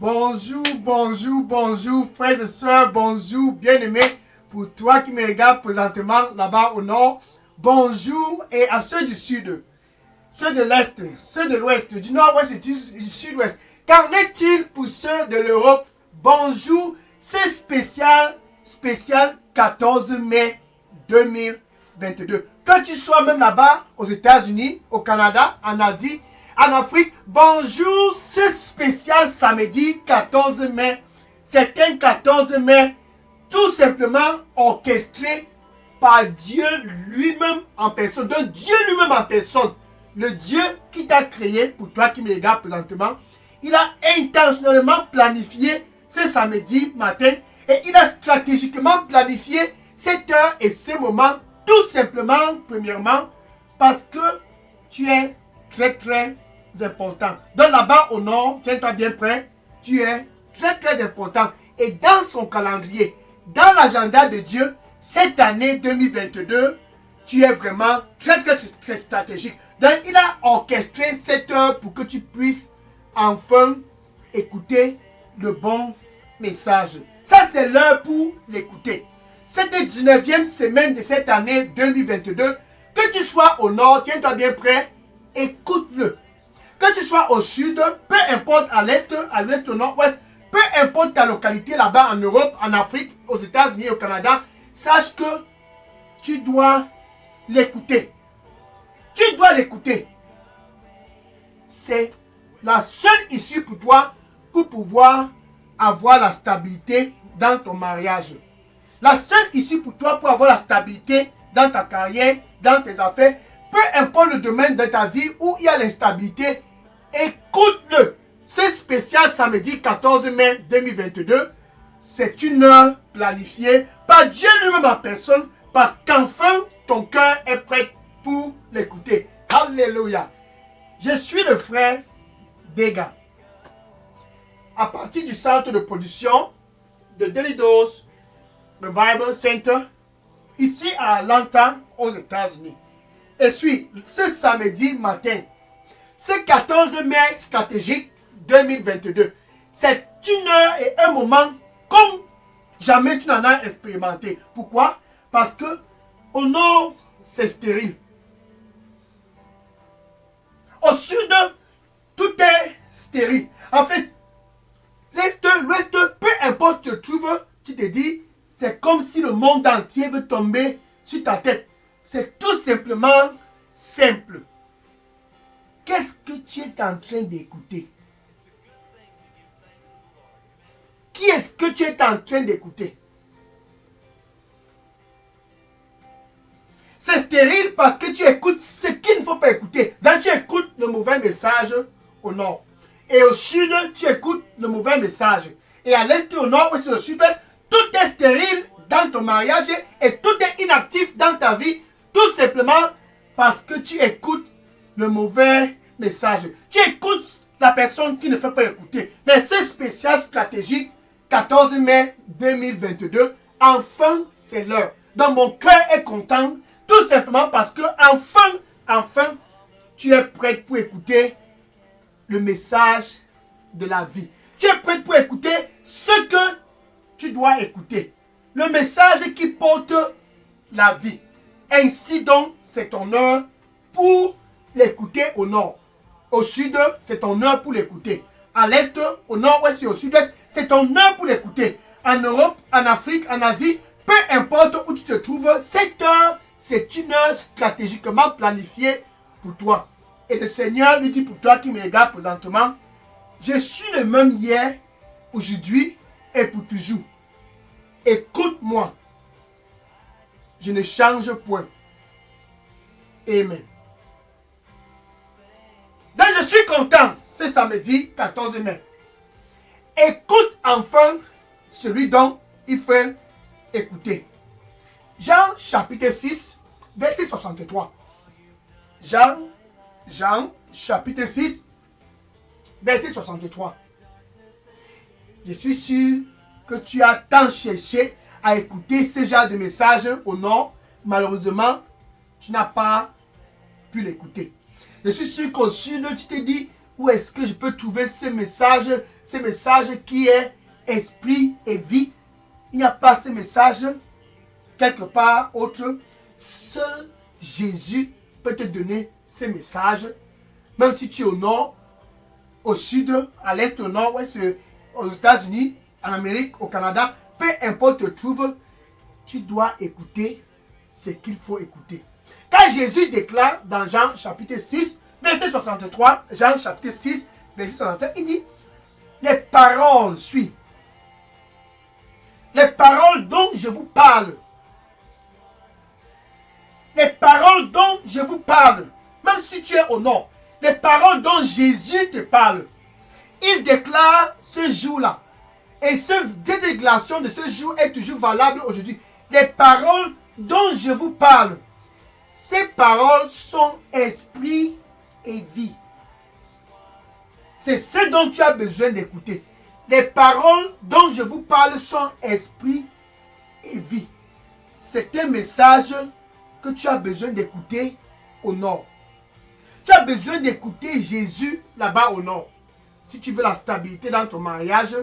Bonjour, bonjour, bonjour, frères et sœurs, bonjour, bien-aimés. Pour toi qui me regardes présentement là-bas au nord, bonjour, et à ceux du sud, ceux de l'est, ceux de l'ouest, du nord-ouest et du sud-ouest. Qu'en est-il pour ceux de l'Europe? Bonjour, c'est spécial 14 mai 2022. Que tu sois même là-bas aux États-Unis, au Canada, en Asie, en Afrique, bonjour, ce spécial samedi 14 mai. C'est un 14 mai tout simplement orchestré par Dieu lui-même en personne. Donc Dieu lui-même en personne. Le Dieu qui t'a créé, pour toi qui me regardes présentement, il a intentionnellement planifié ce samedi matin et il a stratégiquement planifié cette heure et ce moment tout simplement, premièrement, parce que tu es très important. Donc là-bas au nord, tiens-toi bien prêt, tu es très important. Et dans son calendrier, dans l'agenda de Dieu, cette année 2022, tu es vraiment très stratégique. Donc il a orchestré cette heure pour que tu puisses enfin écouter le bon message. Ça, c'est l'heure pour l'écouter. Cette 19e semaine de cette année 2022, que tu sois au nord, tiens-toi bien prêt, écoute-le. Que tu sois au sud, peu importe à l'est, à l'ouest, au nord-ouest, peu importe ta localité là-bas en Europe, en Afrique, aux États-Unis, au Canada, sache que tu dois l'écouter. Tu dois l'écouter. C'est la seule issue pour toi pour pouvoir avoir la stabilité dans ton mariage. La seule issue pour toi pour avoir la stabilité dans ta carrière, dans tes affaires, peu importe le domaine de ta vie où il y a l'instabilité, écoute-le. C'est spécial samedi 14 mai 2022. C'est une heure planifiée par Dieu lui-même en personne parce qu'enfin ton cœur est prêt pour l'écouter. Alléluia. Je suis le frère Dega. À partir du centre de production de Daily Dose Revival Center, ici à Atlanta, aux États-Unis. Et suis ce samedi matin, ce 14 mai stratégique 2022. C'est une heure et un moment comme jamais tu n'en as expérimenté. Pourquoi? Parce que au nord, c'est stérile. Au sud, tout est stérile. En fait, l'est, l'ouest, peu importe où tu te trouves, tu te dis, c'est comme si le monde entier veut tomber sur ta tête. C'est tout simplement simple. Qu'est-ce que tu es en train d'écouter? Qui est-ce que tu es en train d'écouter? C'est stérile parce que tu écoutes ce qu'il ne faut pas écouter. Donc tu écoutes le mauvais message au nord. Et au sud, tu écoutes le mauvais message. Et à l'est, au nord, ou au sud-ouest, tout est stérile dans ton mariage et tout est inactif dans ta vie. Tout simplement parce que tu écoutes le mauvais message. Tu écoutes la personne qui ne fait pas écouter. Mais c'est spécial stratégique 14 mai 2022. Enfin, c'est l'heure. Donc mon cœur est content. Tout simplement parce que enfin, tu es prêt pour écouter le message de la vie. Tu es prêt pour écouter ce que tu dois écouter. Le message qui porte la vie. Ainsi donc, c'est ton heure pour l'écouter au nord. Au sud, c'est ton heure pour l'écouter. À l'est, au nord-ouest et au sud-ouest, c'est ton heure pour l'écouter. En Europe, en Afrique, en Asie, peu importe où tu te trouves, cette heure, c'est une heure stratégiquement planifiée pour toi. Et le Seigneur lui dit pour toi qui me regarde présentement, je suis le même hier, aujourd'hui et pour toujours. Écoute-moi. Je ne change point. Amen. Donc je suis content, c'est samedi 14 mai. Écoute enfin celui dont il faut écouter. Jean chapitre 6, verset 63. Jean chapitre 6, verset 63. Je suis sûr que tu as tant cherché à écouter ce genre de message au nord. Malheureusement, tu n'as pas pu l'écouter. Je suis sûr qu'au sud, tu te dis, où est-ce que je peux trouver ce message qui est esprit et vie? Il n'y a pas ce message quelque part autre. Seul Jésus peut te donner ce message. Même si tu es au nord, au sud, à l'est, au nord, ouest, aux États-Unis, en Amérique, au Canada, peu importe où tu te trouves, tu dois écouter ce qu'il faut écouter. Quand Jésus déclare dans Jean chapitre 6, verset 63, Jean chapitre 6, verset 63, il dit, les paroles suivent. Les paroles dont je vous parle. Les paroles dont je vous parle. Même si tu es au nord. Les paroles dont Jésus te parle. Il déclare ce jour-là. Et cette déclaration de ce jour est toujours valable aujourd'hui. Les paroles dont je vous parle. Ces paroles sont esprit et vie. C'est ce dont tu as besoin d'écouter. Les paroles dont je vous parle sont esprit et vie. C'est un message que tu as besoin d'écouter au nord. Tu as besoin d'écouter Jésus là-bas au nord. Si tu veux la stabilité dans ton mariage,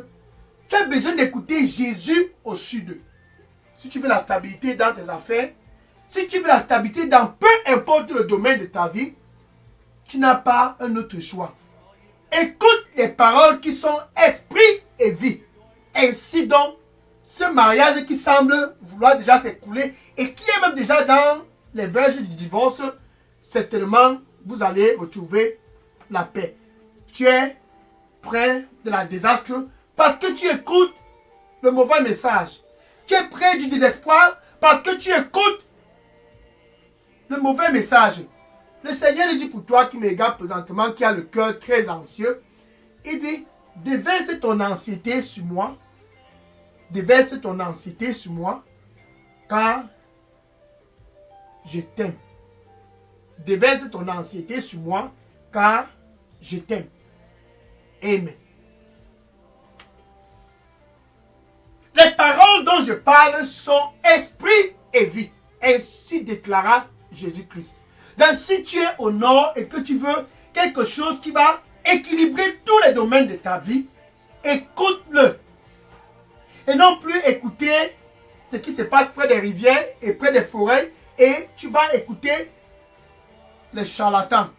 tu as besoin d'écouter Jésus au sud. Si tu veux la stabilité dans tes affaires, si tu veux la stabilité dans peu importe le domaine de ta vie, tu n'as pas un autre choix. Écoute les paroles qui sont esprit et vie. Ainsi donc, ce mariage qui semble vouloir déjà s'écouler et qui est même déjà dans les verges du divorce, certainement vous allez retrouver la paix. Tu es près de la désastre parce que tu écoutes le mauvais message. Tu es près du désespoir parce que tu écoutes le mauvais message. Le Seigneur dit pour toi qui me regarde présentement, qui a le cœur très anxieux, il dit, déverse ton anxiété sur moi. Déverse ton anxiété sur moi, car je t'aime. Déverse ton anxiété sur moi, car je t'aime. Amen. Les paroles dont je parle sont esprit et vie. Ainsi déclara Jésus-Christ. Donc si tu es au nord et que tu veux quelque chose qui va équilibrer tous les domaines de ta vie, écoute-le. Et non plus écouter ce qui se passe près des rivières et près des forêts et tu vas écouter les charlatans.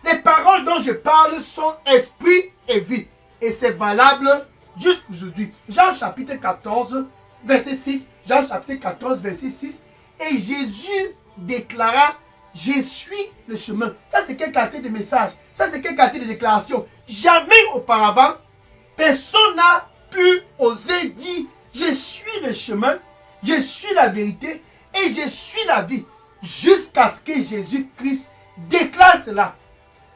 Les paroles dont je parle sont esprit et vie. Et c'est valable jusqu'aujourd'hui. Jean chapitre 14, verset 6. Jean chapitre 14, verset 6. Et Jésus déclara, je suis le chemin. Ça c'est quelle qualité de message? Ça c'est quelle qualité de déclaration? Jamais auparavant, personne n'a pu oser dire, je suis le chemin, je suis la vérité et je suis la vie. Jusqu'à ce que Jésus-Christ déclare cela.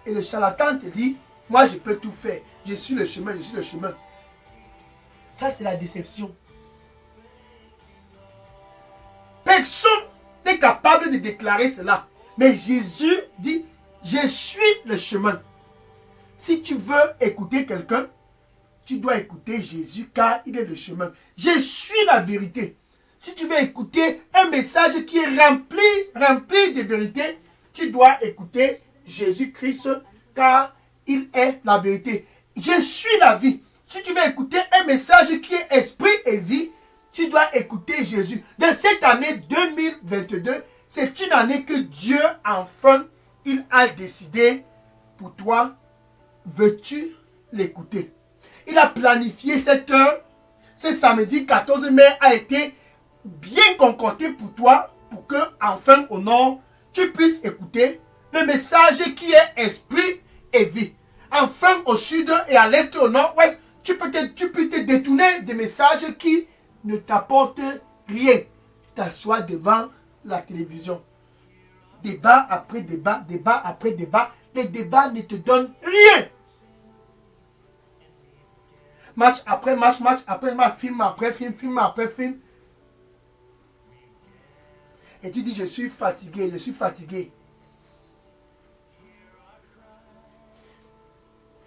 Et le charlatan te dit, moi je peux tout faire. Je suis le chemin, je suis le chemin. Ça c'est la déception. Personne n'est capable de déclarer cela. Mais Jésus dit, je suis le chemin. Si tu veux écouter quelqu'un, tu dois écouter Jésus car il est le chemin. Je suis la vérité. Si tu veux écouter un message qui est rempli de vérité, tu dois écouter Jésus-Christ car il est la vérité. Je suis la vie. Si tu veux écouter un message qui est esprit et vie, tu dois écouter Jésus. Dans cette année 2022, c'est une année que Dieu, enfin, il a décidé pour toi. Veux-tu l'écouter? Il a planifié cette heure. Ce samedi 14 mai a été bien concocté pour toi, pour que, enfin, au nord, tu puisses écouter le message qui est esprit et vie. Enfin, au sud et à l'est, au nord-ouest, tu puisses te détourner des messages qui ne t'apportent rien. Tu t'assois devant la télévision. Débat après débat, débat après débat. Les débats ne te donnent rien. Match après match, match après match, film après film, film après film. Et tu dis, je suis fatigué, je suis fatigué.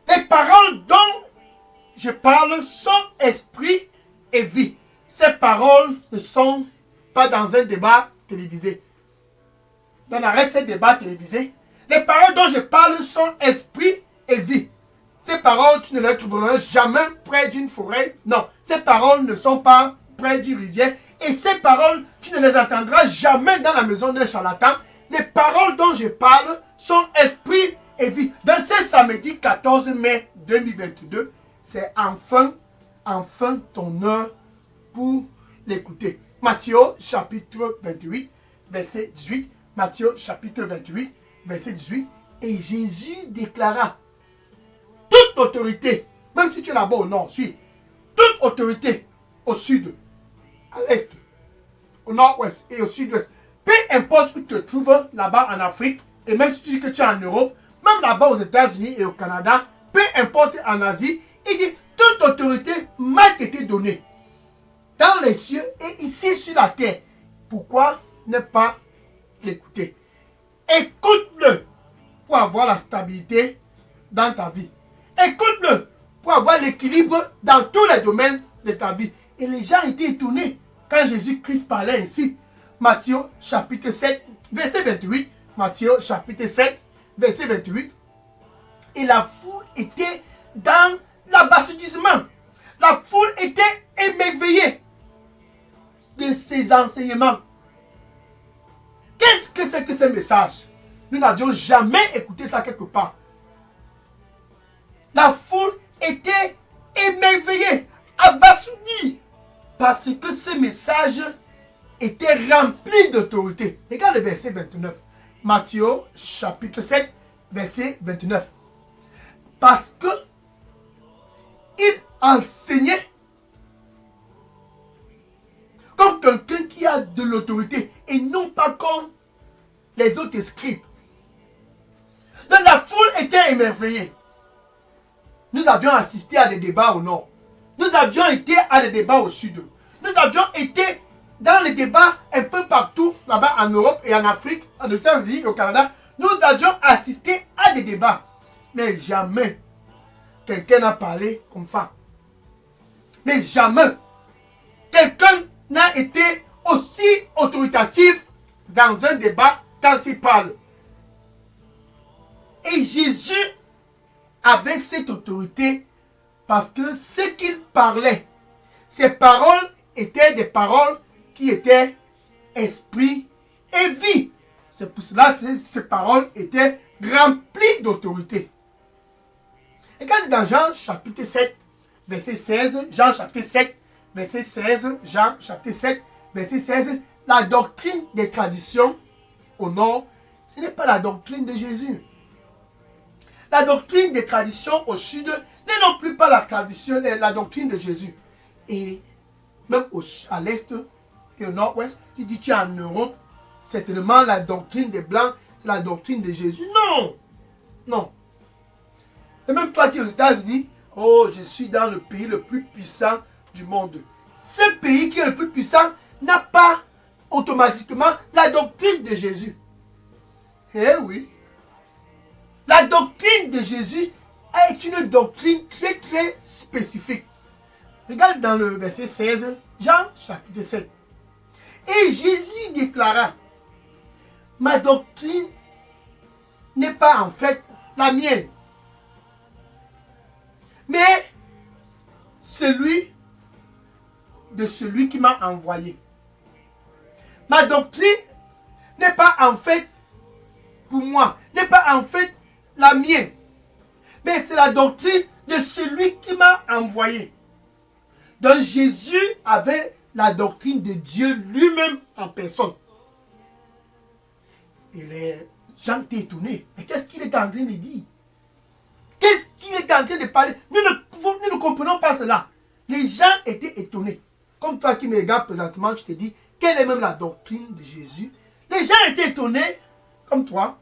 Les paroles dont je parle sont esprit et vie. Ces paroles ne sont pas dans un débat télévisé. Dans la reste des débats télévisés, les paroles dont je parle sont esprit et vie. Ces paroles, tu ne les trouveras jamais près d'une forêt. Non, ces paroles ne sont pas près d'une rivière. Et ces paroles, tu ne les entendras jamais dans la maison d'un charlatan. Les paroles dont je parle sont esprit et vie. Dans ce samedi 14 mai 2022, c'est enfin ton heure pour l'écouter. Matthieu chapitre 28, verset 18. Matthieu chapitre 28, verset 18. Et Jésus déclara: toute autorité, même si tu es là-bas au nord, suis, toute autorité au sud, à l'est, au nord-ouest et au sud-ouest, peu importe où tu te trouves là-bas en Afrique, et même si tu dis que tu es en Europe, même là-bas aux États-Unis et au Canada, peu importe en Asie, il dit toute autorité m'a été donnée dans les cieux et ici sur la terre. Pourquoi ne pas l'écouter? Écoute-le pour avoir la stabilité dans ta vie. Écoute-le pour avoir l'équilibre dans tous les domaines de ta vie. Et les gens étaient étonnés quand Jésus-Christ parlait ainsi. Matthieu chapitre 7, verset 28. Matthieu chapitre 7, verset 28. Et la foule était dans l'abasourdissement. La foule était émerveillée de ses enseignements. Qu'est-ce que c'est que ce message? Nous n'avions jamais écouté ça quelque part. La foule était émerveillée, abasourdie, parce que ce message était rempli d'autorité. Regarde le verset 29. Matthieu chapitre 7, verset 29. Parce que il enseignait comme quelqu'un qui a de l'autorité et non pas comme les autres scribes. Donc la foule était émerveillée. Nous avions assisté à des débats au nord. Nous avions été à des débats au sud. Nous avions été dans les débats un peu partout, là-bas en Europe et en Afrique, en États-Unis et au Canada. Nous avions assisté à des débats. Mais jamais quelqu'un n'a parlé comme ça. Mais jamais quelqu'un n'a été aussi autoritatif dans un débat quand il parle. Et Jésus avait cette autorité parce que ce qu'il parlait, ses paroles étaient des paroles qui étaient esprit et vie. C'est pour cela que ces paroles étaient remplies d'autorité. Regardez dans Jean chapitre 7, verset 16, Jean chapitre 7, verset 16, Jean chapitre 7, verset 16, la doctrine des traditions au nord, ce n'est pas la doctrine de Jésus. La doctrine des traditions au sud n'est non plus pas la doctrine de Jésus. Et même à l'est et au nord-ouest, tu dis tu es en Europe, certainement la doctrine des Blancs, c'est la doctrine de Jésus. Non! Non. Et même toi qui es aux États-Unis, oh, je suis dans le pays le plus puissant du monde. Ce pays qui est le plus puissant n'a pas automatiquement la doctrine de Jésus. Eh oui. La doctrine de Jésus est une doctrine très très spécifique. Regarde dans le verset 16, Jean chapitre 7. Et Jésus déclara: ma doctrine n'est pas en fait la mienne, mais celui qui m'a envoyé. Ma doctrine n'est pas en fait pour moi, n'est pas en fait la mienne, mais c'est la doctrine de celui qui m'a envoyé. Donc Jésus avait la doctrine de Dieu lui-même en personne. Et les gens étaient étonnés. Mais qu'est-ce qu'il est en train de dire? Qu'est-ce qu'il est en train de parler? Nous ne comprenons pas cela. Les gens étaient étonnés. Comme toi qui me regardes présentement, je te dis, quelle est même la doctrine de Jésus? Les gens étaient étonnés, comme toi.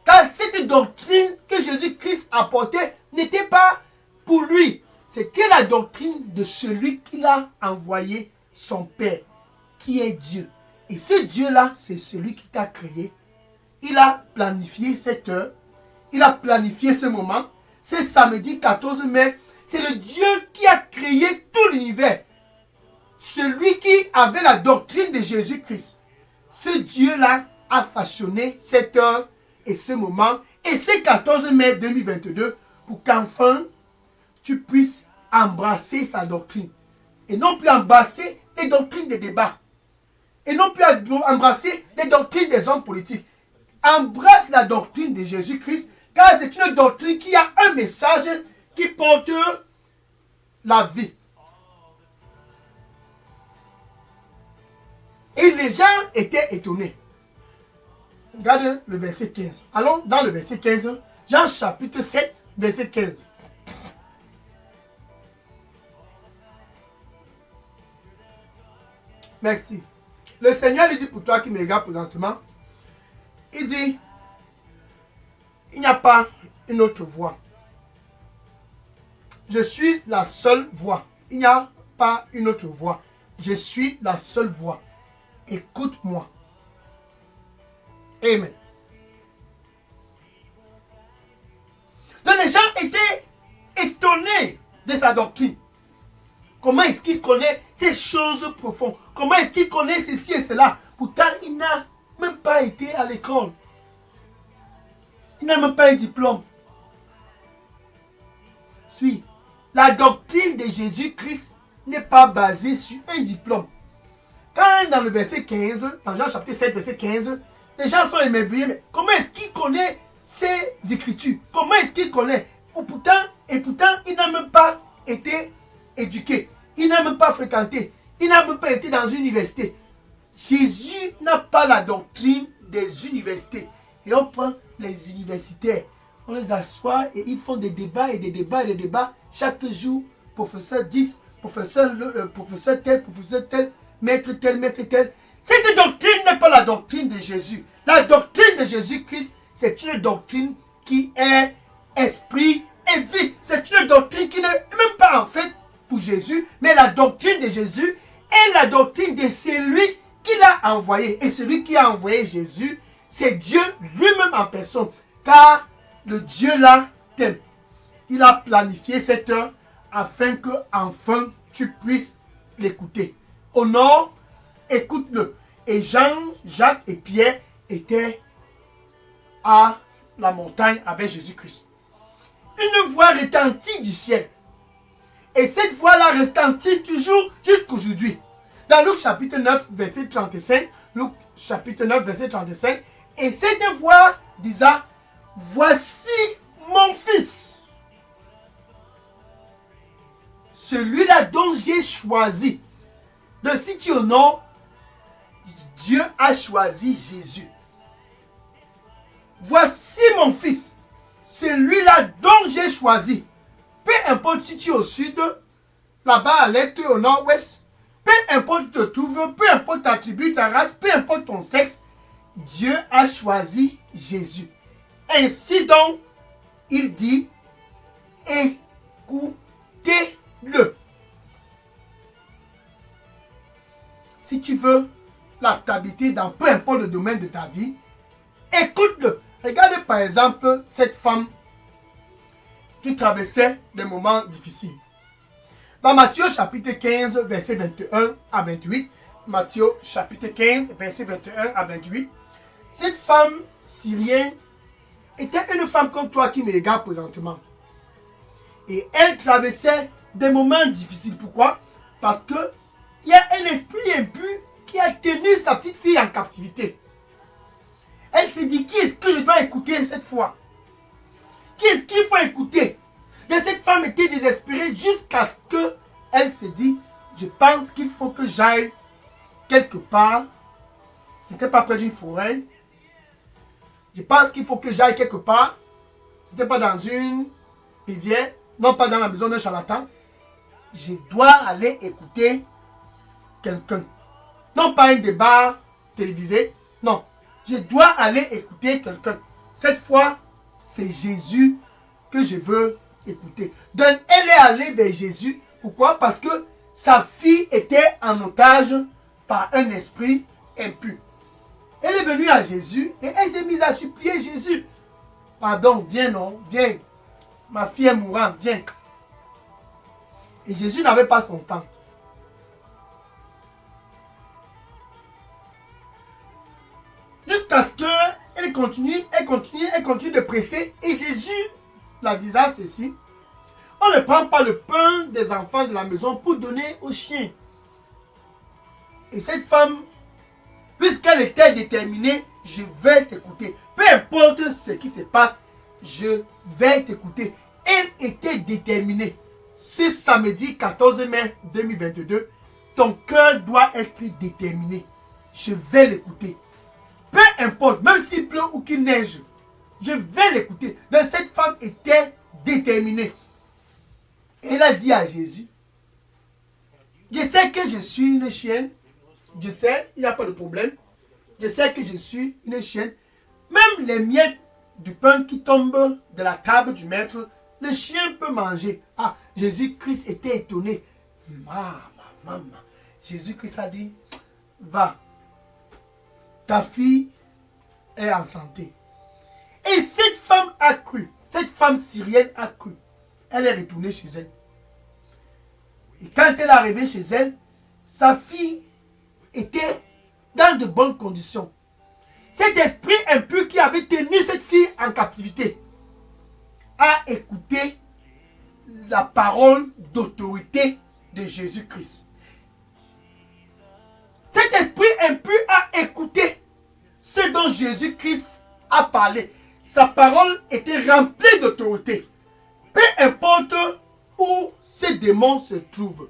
Car cette doctrine que Jésus-Christ apportait n'était pas pour lui. C'était la doctrine de celui qui a envoyé son Père, qui est Dieu. Et ce Dieu-là, c'est celui qui t'a créé. Il a planifié cette heure. Il a planifié ce moment. C'est samedi 14 mai. C'est le Dieu qui a créé tout l'univers. Celui qui avait la doctrine de Jésus-Christ. Ce Dieu-là a façonné cette heure et ce moment. Et c'est 14 mai 2022 pour qu'enfin tu puisses embrasser sa doctrine. Et non plus embrasser les doctrines des débats. Et non plus embrasser les doctrines des hommes politiques. Embrasse la doctrine de Jésus-Christ, car c'est une doctrine qui a un message qui porte la vie. Et les gens étaient étonnés. Regardez le verset 15. Allons dans le verset 15. Jean chapitre 7, verset 15. Merci. Le Seigneur lui dit pour toi qui me regarde présentement, il dit, il n'y a pas une autre voie. Je suis la seule voie. Il n'y a pas une autre voie. Je suis la seule voie. Écoute-moi. Amen. Donc les gens étaient étonnés de sa doctrine. Comment est-ce qu'il connaît ces choses profondes? Comment est-ce qu'il connaît ceci et cela? Pourtant, il n'a même pas été à l'école. Il n'a même pas un diplôme. Suis. La doctrine de Jésus-Christ n'est pas basée sur un diplôme. Quand dans le verset 15, dans Jean chapitre 7, verset 15, les gens sont émerveillés. Mais comment est-ce qu'il connaît ces écritures? Comment est-ce qu'il connaît? Et pourtant, il n'a même pas été éduqué. Il n'a même pas fréquenté. Il n'a même pas été dans une université. Jésus n'a pas la doctrine des universités. Et on prend les universitaires, on les assoit et ils font des débats et des débats et des débats. Chaque jour, professeur 10, professeur tel, maître tel. Cette doctrine n'est pas la doctrine de Jésus. La doctrine de Jésus-Christ, c'est une doctrine qui est esprit et vie. C'est une doctrine qui n'est même pas en fait pour Jésus, mais la doctrine de Jésus est la doctrine de celui qui l'a envoyé. Et celui qui a envoyé Jésus, c'est Dieu lui-même en personne. Car le Dieu là t'aime. Il a planifié cette heure afin que enfin tu puisses l'écouter. Au nord, écoute-le. Et Jean, Jacques et Pierre étaient à la montagne avec Jésus-Christ. Une voix retentit du ciel. Et cette voix-là retentit toujours jusqu'aujourd'hui. Dans Luc chapitre 9, verset 35, Luc chapitre 9, verset 35, et cette voix disait, voici mon fils, celui-là dont j'ai choisi. De si au nord, Dieu a choisi Jésus. Voici mon fils, celui-là dont j'ai choisi. Peu importe si tu es au sud, là-bas à l'est, au nord-ouest, peu importe où tu te trouves, peu importe ta tribu, ta race, peu importe ton sexe, Dieu a choisi Jésus. Ainsi donc, il dit, écoutez-le. Si tu veux la stabilité dans peu importe le domaine de ta vie, écoute-le. Regardez par exemple cette femme qui traversait des moments difficiles. Dans Matthieu chapitre 15, verset 21 à 28, Matthieu chapitre 15, verset 21 à 28, cette femme syrienne était une femme comme toi qui me regarde présentement. Et elle traversait des moments difficiles. Pourquoi? Parce que il y a un esprit impur qui a tenu sa petite fille en captivité. Elle s'est dit, qui est-ce que je dois écouter cette fois? Qui est-ce qu'il faut écouter? Et cette femme était désespérée jusqu'à ce qu'elle se dit, je pense qu'il faut que j'aille quelque part. C'était pas près d'une forêt. Je pense qu'il faut que j'aille quelque part. C'était pas dans une rivière, non pas dans la maison d'un charlatan. Je dois aller écouter quelqu'un. Non pas un débat télévisé, non. Je dois aller écouter quelqu'un. Cette fois, c'est Jésus que je veux écouter. Donc, elle est allée vers Jésus. Pourquoi? Parce que sa fille était en otage par un esprit impur. Elle est venue à Jésus et elle s'est mise à supplier Jésus. Pardon, viens non, viens. Ma fille est mourante, viens. Et Jésus n'avait pas son temps. Jusqu'à ce qu'elle continue de presser. Et Jésus la disant ceci, on ne prend pas le pain des enfants de la maison pour donner aux chiens. Et cette femme, puisqu'elle était déterminée, je vais t'écouter. Peu importe ce qui se passe, je vais t'écouter. Elle était déterminée. Ce samedi 14 mai 2022, ton cœur doit être déterminé. Je vais l'écouter. Peu importe, même s'il pleut ou qu'il neige, je vais l'écouter. Donc cette femme était déterminée. Elle a dit à Jésus, je sais que je suis une chienne. Je sais, il n'y a pas de problème. Je sais que je suis une chienne. Même les miettes du pain qui tombent de la table du maître, le chien peut manger. Ah, Jésus-Christ était étonné. Maman. Jésus-Christ a dit, va, ta fille est en santé. Et cette femme a cru, cette femme syrienne a cru. Elle est retournée chez elle. Et quand elle est arrivée chez elle, sa fille était dans de bonnes conditions. Cet esprit impur qui avait tenu cette fille en captivité a écouté la parole d'autorité de Jésus-Christ. Cet esprit impur a écouté ce dont Jésus-Christ a parlé. Sa parole était remplie d'autorité. Peu importe où ces démons se trouvent,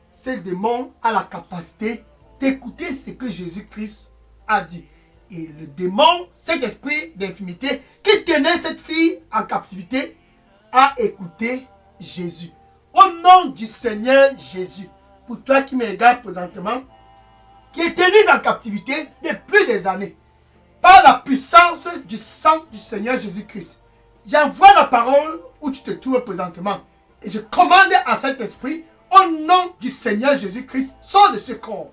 ces démons ont la capacité d'écouter ce que Jésus-Christ a dit. Et le démon, cet esprit d'infimité qui tenait cette fille en captivité, a écouté Jésus. Au nom du Seigneur Jésus, pour toi qui me regardes présentement, qui est tenu en captivité depuis des années, par la puissance du sang du Seigneur Jésus-Christ, j'envoie la parole où tu te trouves présentement. Et je commande à cet esprit, au nom du Seigneur Jésus-Christ, sors de ce corps.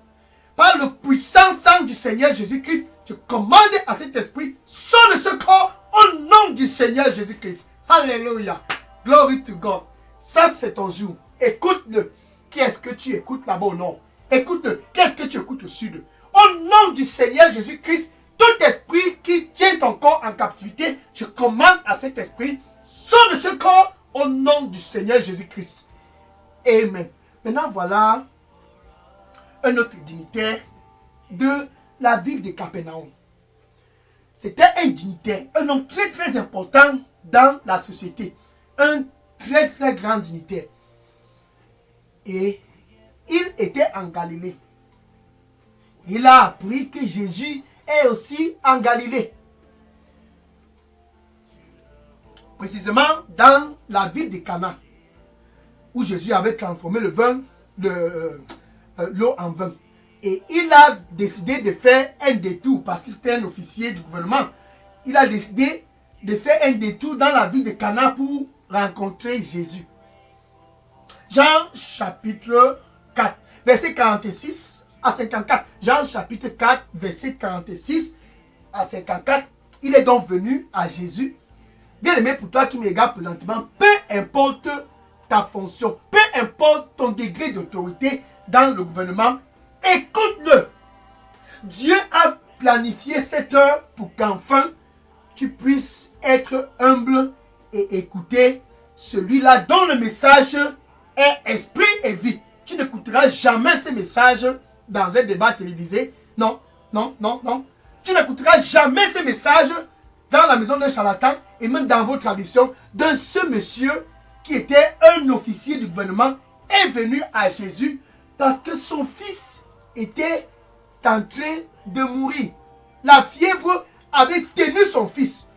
Par le puissant sang du Seigneur Jésus-Christ, je commande à cet esprit, sors de ce corps, au nom du Seigneur Jésus-Christ. Alléluia. Glory to God. Ça, c'est ton jour. Écoute-le. Qui est-ce que tu écoutes là-bas au nord? Écoute-le. Qu'est-ce que tu écoutes au sud? Au nom du Seigneur Jésus-Christ, tout esprit qui tient ton corps en captivité, je commande à cet esprit, sors de ce corps au nom du Seigneur Jésus-Christ. Amen. Maintenant, voilà un autre dignitaire de la ville de Capernaum. C'était un dignitaire, un homme très très important dans la société. Un très très grand dignitaire. Et il était en Galilée. Il a appris que Jésus est aussi en Galilée. Précisément dans la ville de Cana, où Jésus avait transformé l'eau en vin. Et il a décidé de faire un détour, parce que c'était un officier du gouvernement. Il a décidé de faire un détour dans la ville de Cana pour rencontrer Jésus. Jean chapitre 4, verset 46 à 54. Jean chapitre 4, verset 46 à 54. Il est donc venu à Jésus. Bien aimé, pour toi qui me regardes présentement, peu importe ta fonction, peu importe ton degré d'autorité dans le gouvernement, écoute-le. Dieu a planifié cette heure pour qu'enfin tu puisses être humble et écouter celui-là dont le message est esprit et vie. Tu n'écouteras jamais ce message dans un débat télévisé. Non, non, non, non. Tu n'écouteras jamais ce message dans la maison d'un charlatan et même dans vos traditions de ce monsieur qui était un officier du gouvernement est venu à Jésus parce que son fils était en train de mourir. La fièvre avait tenu son fils.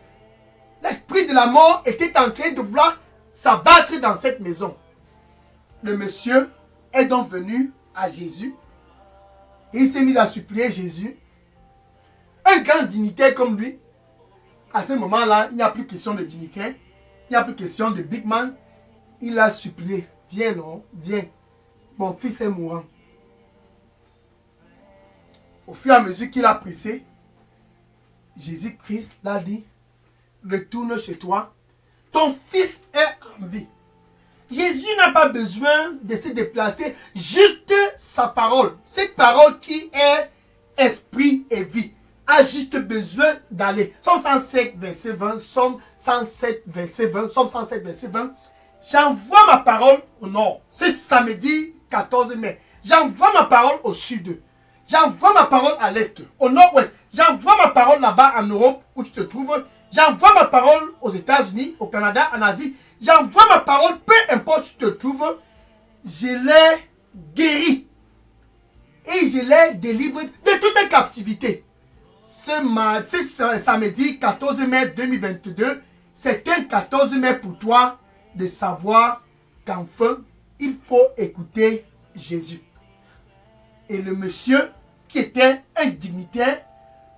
L'esprit de la mort était en train de vouloir s'abattre dans cette maison. Le monsieur est donc venu à Jésus et il s'est mis à supplier Jésus. Un grand dignitaire comme lui, à ce moment-là, il n'y a plus question de dignitaire, il n'y a plus question de big man. Il a supplié, viens non, viens, mon fils est mourant. Au fur et à mesure qu'il a pressé, Jésus-Christ l'a dit, retourne chez toi, ton fils est en vie. Jésus n'a pas besoin de se déplacer, juste sa parole. Cette parole qui est esprit et vie a juste besoin d'aller. Somme 107, verset 20. Somme 107, verset 20. Somme 107, verset 20. J'envoie ma parole au nord. C'est samedi 14 mai. J'envoie ma parole au sud. J'envoie ma parole à l'est, au nord-ouest. J'envoie ma parole là-bas en Europe où tu te trouves. J'envoie ma parole aux États-Unis, au Canada, en Asie. J'envoie ma parole, peu importe où tu te trouves. Je l'ai guéri. Et je l'ai délivré de toute captivité. Ce samedi 14 mai 2022, c'est un 14 mai pour toi de savoir qu'enfin, il faut écouter Jésus. Et le monsieur qui était un dignitaire,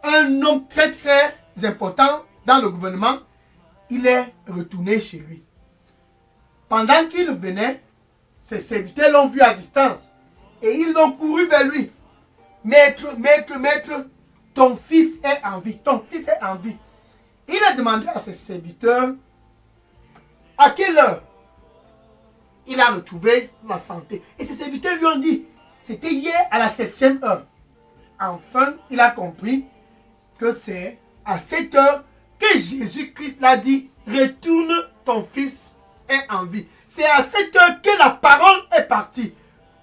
un homme très très important dans le gouvernement, il est retourné chez lui. Pendant qu'il venait, ses serviteurs l'ont vu à distance et ils l'ont couru vers lui. Maître, maître, maître, ton fils est en vie, ton fils est en vie. Il a demandé à ses serviteurs à quelle heure il a retrouvé la santé. Et ses serviteurs lui ont dit, c'était hier à la 7e heure. Enfin, il a compris que c'est à cette heure que Jésus-Christ l'a dit, retourne, ton fils est en vie. C'est à cette heure que la parole est partie.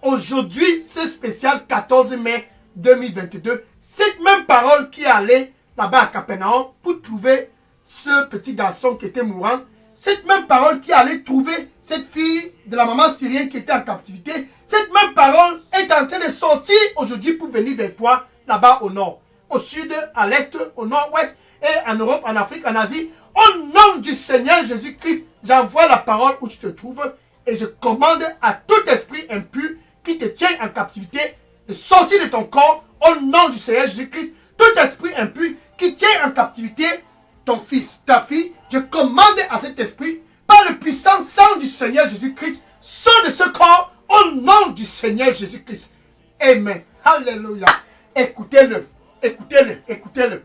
Aujourd'hui, c'est spécial 14 mai 2022. Cette même parole qui est allée là-bas à Capernaum pour trouver ce petit garçon qui était mourant, cette même parole qui allait trouver cette fille de la maman syrienne qui était en captivité, cette même parole est en train de sortir aujourd'hui pour venir vers toi là-bas au nord, au sud, à l'est, au nord-ouest et en Europe, en Afrique, en Asie. Au nom du Seigneur Jésus-Christ, j'envoie la parole où tu te trouves et je commande à tout esprit impur qui te tient en captivité de sortir de ton corps au nom du Seigneur Jésus-Christ. Tout esprit impur qui tient en captivité ton fils, ta fille, je commande à cet esprit, par le puissant sang du Seigneur Jésus-Christ, sort de ce corps au nom du Seigneur Jésus-Christ. Amen. Alléluia. Écoutez-le. Écoutez-le. Écoutez-le.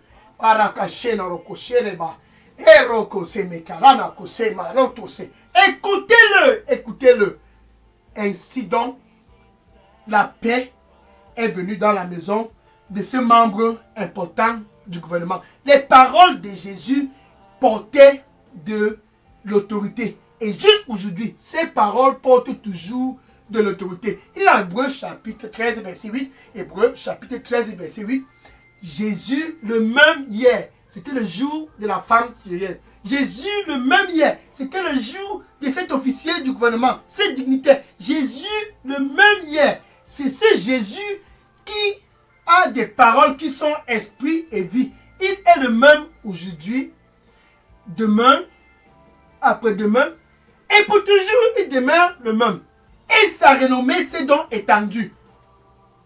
Écoutez-le. Écoutez-le. Ainsi donc, la paix est venue dans la maison de ce membre important du gouvernement. Les paroles de Jésus portaient de l'autorité. Et jusqu'aujourd'hui, ces paroles portent toujours de l'autorité. Il est dans Hébreux chapitre 13, verset 8. Hébreux chapitre 13, verset 8. Jésus, le même hier, c'était le jour de la femme syrienne. Jésus, le même hier, c'était le jour de cet officier du gouvernement, ce dignitaire. Jésus, le même hier, c'est ce Jésus qui a des paroles qui sont esprit et vie. Il est le même aujourd'hui, demain, après-demain, et pour toujours, il demeure le même. Et sa renommée s'est donc étendue.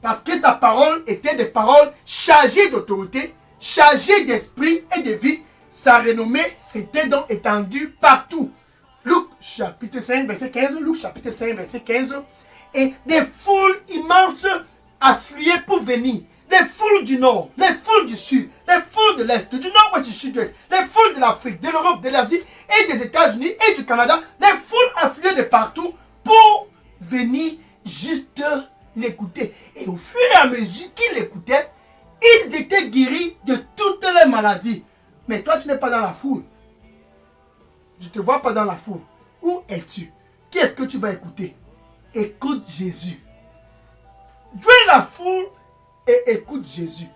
Parce que sa parole était des paroles chargées d'autorité, chargées d'esprit et de vie. Sa renommée s'était donc étendue partout. Luc chapitre 5, verset 15. Luc chapitre 5, verset 15. Et des foules immenses affluaient pour venir. Les foules du nord, les foules du sud, les foules de l'est, du nord-ouest, du sud-ouest, les foules de l'Afrique, de l'Europe, de l'Asie et des États-Unis et du Canada, les foules affluaient de partout pour venir juste l'écouter. Et au fur et à mesure qu'ils l'écoutaient, ils étaient guéris de toutes les maladies. Mais toi, tu n'es pas dans la foule. Je ne te vois pas dans la foule. Où es-tu? Qui est-ce que tu vas écouter? Écoute Jésus. Joins la foule et écoute Jésus.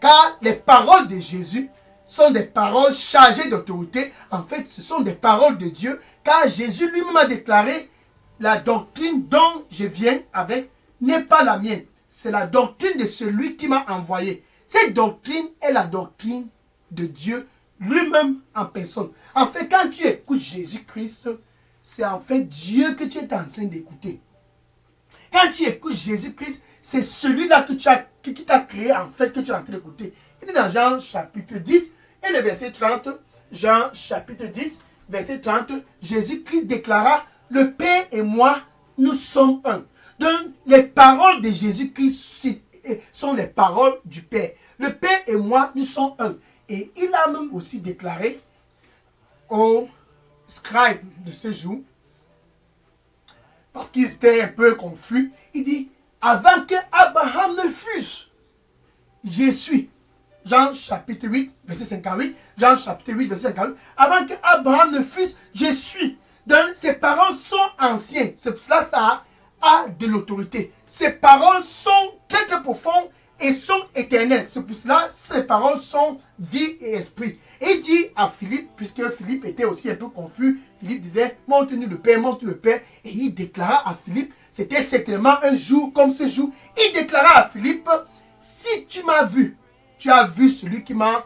Car les paroles de Jésus sont des paroles chargées d'autorité. En fait, ce sont des paroles de Dieu. Car Jésus lui-même a déclaré, la doctrine dont je viens avec n'est pas la mienne. C'est la doctrine de celui qui m'a envoyé. Cette doctrine est la doctrine de Dieu lui-même en personne. En fait, quand tu écoutes Jésus-Christ, c'est en fait Dieu que tu es en train d'écouter. Quand tu écoutes Jésus-Christ, c'est celui-là qui t'a créé, en fait, que tu es en train d'écouter. Il est dans Jean chapitre 10 et le verset 30. Jean chapitre 10, verset 30. Jésus-Christ déclara, le Père et moi, nous sommes un. Donc, les paroles de Jésus-Christ sont les paroles du Père. Le Père et moi, nous sommes un. Et il a même aussi déclaré aux scribes de ce jour, parce qu'ils étaient un peu confus, il dit, avant que Abraham ne fût, je suis. Jean chapitre 8, verset 58. Jean chapitre 8, verset 58. Avant qu'Abraham ne fût, je suis. Donc, ces paroles sont anciennes. C'est pour cela que ça a de l'autorité. Ces paroles sont très très profondes et sont éternelles. C'est pour cela que ces paroles sont vie et esprit. Et il dit à Philippe, puisque Philippe était aussi un peu confus, Philippe disait, montre-nous le Père, montre-nous le Père. Et il déclara à Philippe, c'était certainement un jour comme ce jour, il déclara à Philippe, si tu m'as vu, tu as vu celui qui m'a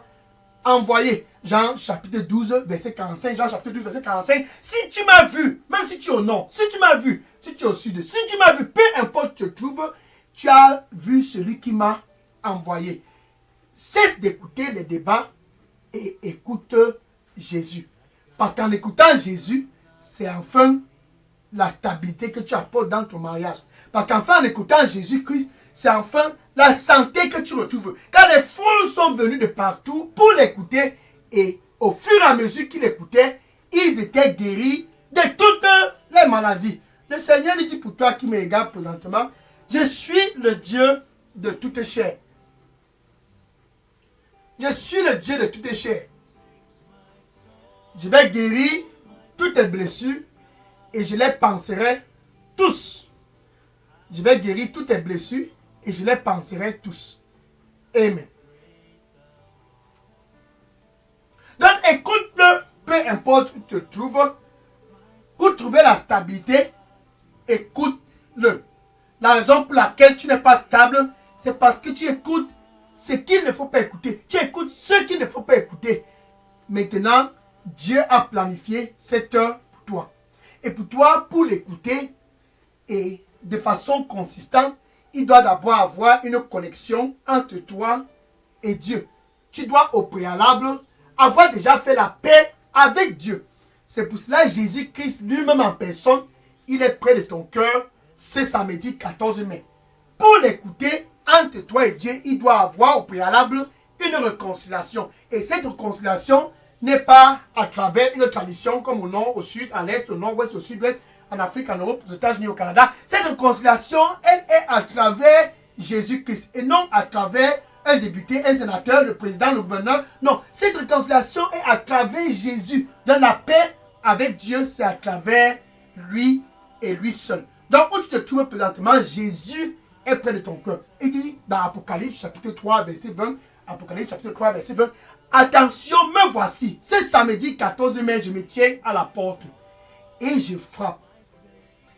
envoyé. Jean chapitre 12, verset 45. Jean chapitre 12, verset 45. Si tu m'as vu, même si tu es au nord, si tu m'as vu, si tu es au sud, si tu m'as vu, peu importe où tu te trouves, tu as vu celui qui m'a envoyé. Cesse d'écouter les débats et écoute Jésus. Parce qu'en écoutant Jésus, c'est enfin la stabilité que tu apportes dans ton mariage. Parce qu'enfin, en écoutant Jésus-Christ, c'est enfin la santé que tu retrouves. Quand les foules sont venues de partout pour l'écouter, et au fur et à mesure qu'ils l'écoutaient, ils étaient guéris de toutes les maladies. Le Seigneur lui dit pour toi qui me regarde présentement, je suis le Dieu de toute chair. Je suis le Dieu de toutes chair. Je vais guérir toutes tes blessures et je les panserai tous. Je vais guérir toutes tes blessures et je les panserai tous. Amen. Donc écoute-le, peu importe où tu te trouves, pour trouver la stabilité, écoute-le. La raison pour laquelle tu n'es pas stable, c'est parce que tu écoutes ce qu'il ne faut pas écouter. Tu écoutes ce qu'il ne faut pas écouter. Maintenant, Dieu a planifié cette heure pour toi. Et pour toi, pour l'écouter, et de façon consistante, il doit d'abord avoir une connexion entre toi et Dieu. Tu dois au préalable avoir déjà fait la paix avec Dieu. C'est pour cela que Jésus-Christ lui-même en personne, il est près de ton cœur ce samedi 14 mai. Pour l'écouter, entre toi et Dieu, il doit avoir au préalable une réconciliation. Et cette réconciliation n'est pas à travers une tradition comme au nord, au sud, à l'est, au nord-ouest, au sud-ouest, en Afrique, en Europe, aux États-Unis, au Canada. Cette réconciliation, elle est à travers Jésus-Christ et non à travers un député, un sénateur, le président, le gouverneur. Non, cette réconciliation est à travers Jésus. Dans la paix avec Dieu, c'est à travers lui et lui seul. Donc, où tu te trouves présentement, Jésus est près de ton cœur. Il dit dans Apocalypse chapitre 3, verset 20, Apocalypse chapitre 3, verset 20, attention, me voici. Ce samedi 14 mai, je me tiens à la porte et je frappe.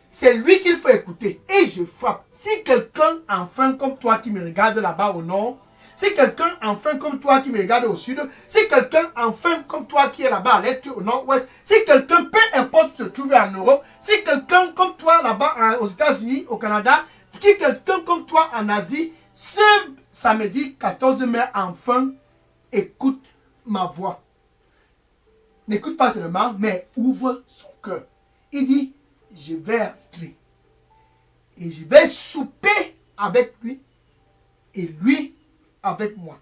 C'est lui qu'il faut écouter et je frappe. Si quelqu'un enfin comme toi qui me regarde là-bas au nord, si quelqu'un enfin comme toi qui me regarde au sud, si quelqu'un enfin comme toi qui est là-bas à l'est, au nord-ouest, si quelqu'un, peu importe se trouve en Europe, si quelqu'un comme toi là-bas aux États-Unis, au Canada, si quelqu'un comme toi en Asie, ce samedi 14 mai enfin, écoute ma voix. N'écoute pas seulement, mais ouvre son cœur. Il dit, je vais entrer et je vais souper avec lui et lui avec moi.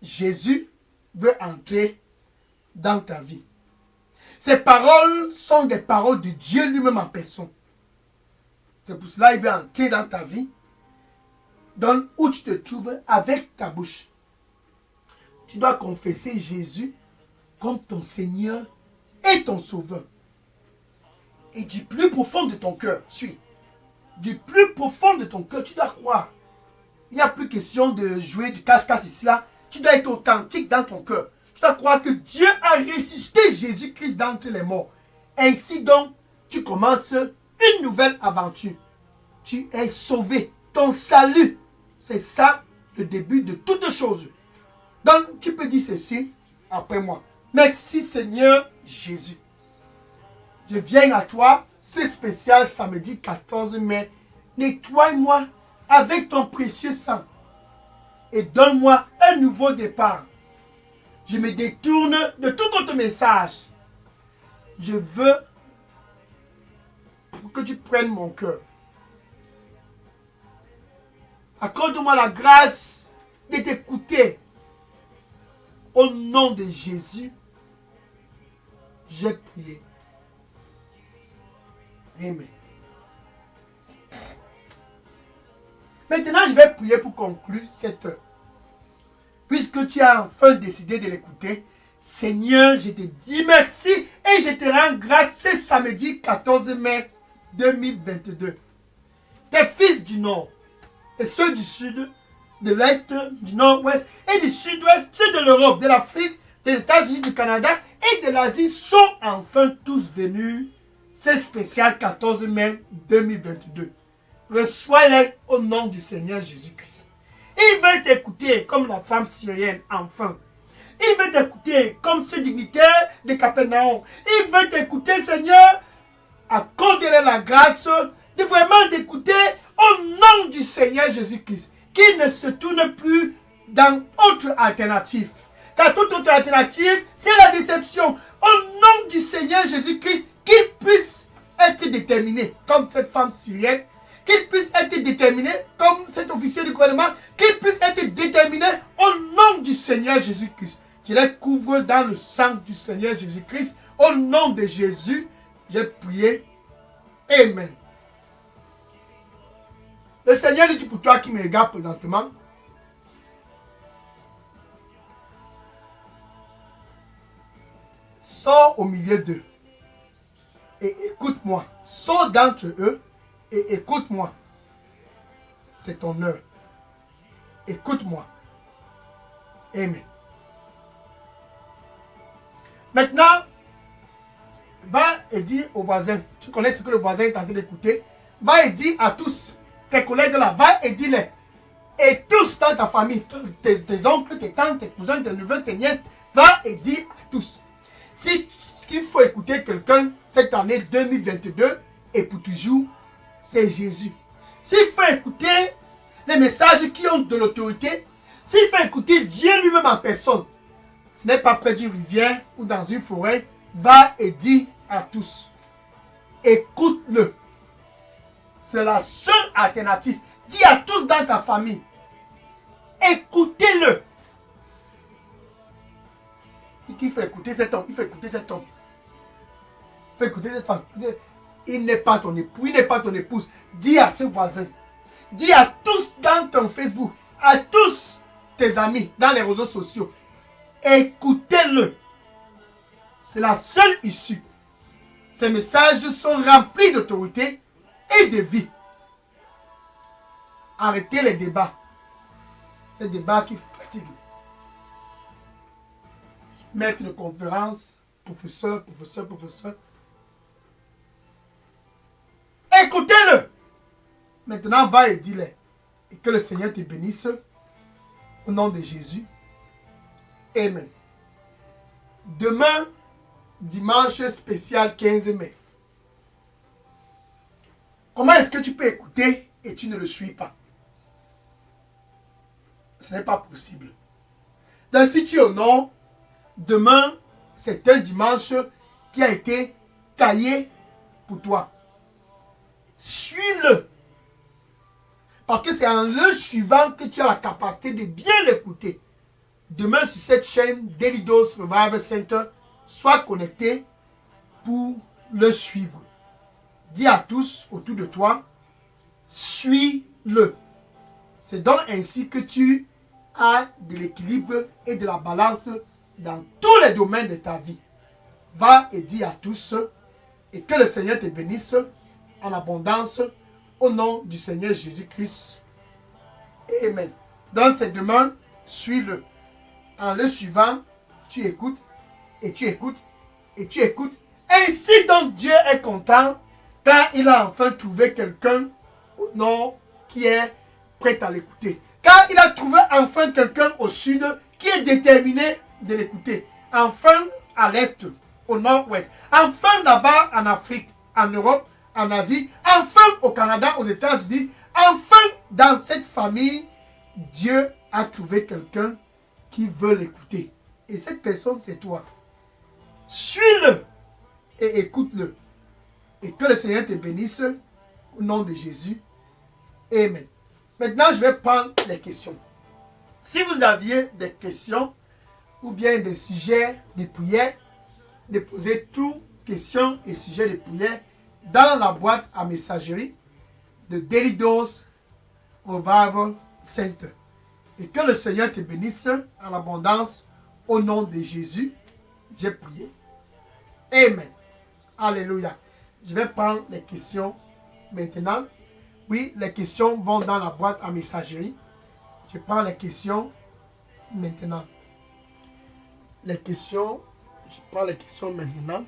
Jésus veut entrer dans ta vie. Ces paroles sont des paroles de Dieu lui-même en personne. C'est pour cela qu'il veut entrer dans ta vie, dans où tu te trouves avec ta bouche. Tu dois confesser Jésus comme ton Seigneur et ton Sauveur. Et du plus profond de ton cœur, du plus profond de ton cœur, tu dois croire. Il n'y a plus question de jouer du cache-cache ici là. Tu dois être authentique dans ton cœur. Tu dois croire que Dieu a ressuscité Jésus-Christ d'entre les morts. Ainsi donc, tu commences une nouvelle aventure. Tu es sauvé. Ton salut, c'est ça le début de toutes choses. Donc, tu peux dire ceci après moi. Merci Seigneur Jésus. Je viens à toi, c'est spécial samedi 14 mai. Nettoie-moi avec ton précieux sang et donne-moi un nouveau départ. Je me détourne de tout autre message. Je veux que tu prennes mon cœur. Accorde-moi la grâce de t'écouter. Au nom de Jésus, j'ai prié. Amen. Maintenant, je vais prier pour conclure cette heure. Puisque puisque tu as enfin décidé de l'écouter, Seigneur, je te dis merci et je te rends grâce ce samedi 14 mai 2022. Tes fils du Nord et ceux du Sud, de l'Est, du Nord-Ouest et du Sud-Ouest, ceux de l'Europe, de l'Afrique, des États-Unis, du Canada et de l'Asie sont enfin tous venus. C'est spécial 14 mai 2022. Reçois-les au nom du Seigneur Jésus-Christ. Il veut t'écouter comme la femme syrienne, enfin. Il veut t'écouter comme ce dignitaire de Capernaum. Il veut t'écouter, Seigneur, accorde-leur la grâce de vraiment t'écouter au nom du Seigneur Jésus-Christ. Qu'il ne se tourne plus dans autre alternative. Car toute autre alternative, c'est la déception. Au nom du Seigneur Jésus-Christ, qu'il puisse être déterminé comme cette femme syrienne, qu'il puisse être déterminé comme cet officier du gouvernement, qu'il puisse être déterminé au nom du Seigneur Jésus-Christ. Je les couvre dans le sang du Seigneur Jésus-Christ. Au nom de Jésus, j'ai prié. Amen. Le Seigneur dit pour toi qui me regarde présentement, sors au milieu d'eux et écoute-moi. Sors d'entre eux et écoute-moi. C'est ton heure. Écoute-moi. Amen. Maintenant, va et dis aux voisins, tu connais ce que le voisin est en train d'écouter, va et dis à tous, tes collègues là, va et dis-les. Et tous dans ta famille, tes oncles, tes tantes, tes cousins, tes neveux, tes nièces, va et dis à tous. S'il faut écouter quelqu'un cette année 2022 et pour toujours, c'est Jésus. S'il faut écouter les messages qui ont de l'autorité, s'il faut écouter Dieu lui-même en personne, ce n'est pas près d'une rivière ou dans une forêt, va et dis à tous. Écoute-le. C'est la seule alternative. Dis à tous dans ta famille. Écoutez-le. Il faut écouter cet homme. Il faut écouter cet homme. Il faut écouter cette femme. Il n'est pas ton époux. Il n'est pas ton épouse. Dis à ce voisin. Dis à tous dans ton Facebook. À tous tes amis dans les réseaux sociaux. Écoutez-le. C'est la seule issue. Ces messages sont remplis d'autorité et de vie. Arrêtez les débats. Ces débats qui fatiguent. Maître de conférence, professeur. Écoutez-le. Maintenant, va et dis-le. Et que le Seigneur te bénisse. Au nom de Jésus. Amen. Demain, dimanche spécial 15 mai. Comment est-ce que tu peux écouter et tu ne le suis pas? Ce n'est pas possible. Donc si tu es au nord, demain, c'est un dimanche qui a été taillé pour toi. Suis-le. Parce que c'est en le suivant que tu as la capacité de bien l'écouter. Demain, sur cette chaîne Daily Dose Revival Center, sois connecté pour le suivre. Dis à tous autour de toi, suis-le. C'est donc ainsi que tu as de l'équilibre et de la balance dans tous les domaines de ta vie. Va et dis à tous et que le Seigneur te bénisse en abondance au nom du Seigneur Jésus-Christ. Amen. Donc c'est demain, suis-le. En le suivant, tu écoutes et tu écoutes et tu écoutes. Ainsi donc Dieu est content quand il a enfin trouvé quelqu'un au nord qui est prêt à l'écouter. Quand il a trouvé enfin quelqu'un au sud qui est déterminé de l'écouter. Enfin à l'est, au nord-ouest. Enfin là-bas en Afrique, en Europe, en Asie. Enfin au Canada, aux États-Unis. Enfin dans cette famille, Dieu a trouvé quelqu'un qui veut l'écouter. Et cette personne, c'est toi. Suis-le et écoute-le. Et que le Seigneur te bénisse au nom de Jésus. Amen. Maintenant, je vais prendre les questions. Si vous aviez des questions ou bien des sujets de prière, déposez toutes questions et sujets de prière dans la boîte à messagerie de Daily Dose Revival Center. Et que le Seigneur te bénisse en abondance. Au nom de Jésus, j'ai prié. Amen. Alléluia. Je vais prendre les questions maintenant. Oui, les questions vont dans la boîte à messagerie. Je prends les questions maintenant. Je prends les questions maintenant.